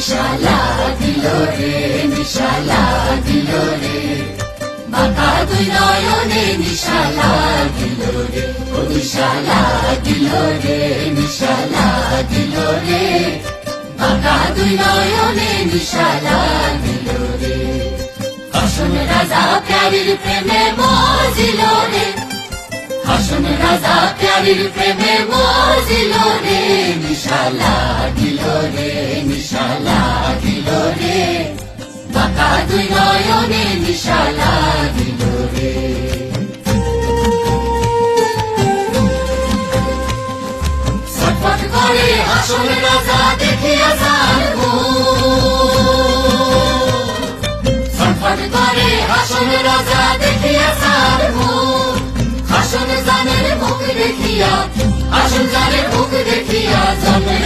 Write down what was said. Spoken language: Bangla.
নিশালা দিল রে, নিশালা দিল রে, বাঁকা দুই নয়নে নিশালা দিল রে, ও নিশালা দিল রে, নিশালা দিল রে, বাঁকা দুই নয়নে নিশালা দিল রে। হাসন রাজা প্যারির প্রেমে মজিল রে, হাসন রাজা প্যারির প্রেমে মজিল রে, নিশালা দিল রে, নিশালা দিল রে, বাঁকা দুই নয়নে নিশালা দিল রে। ছটফট করে হাসন রাজা দেখিয়া যার ছটফট করে হাসন রাজা দেখিয়া যার হাসন জানের মুখ দেখিয়া, হাসন জানের মুখ দেখিয়া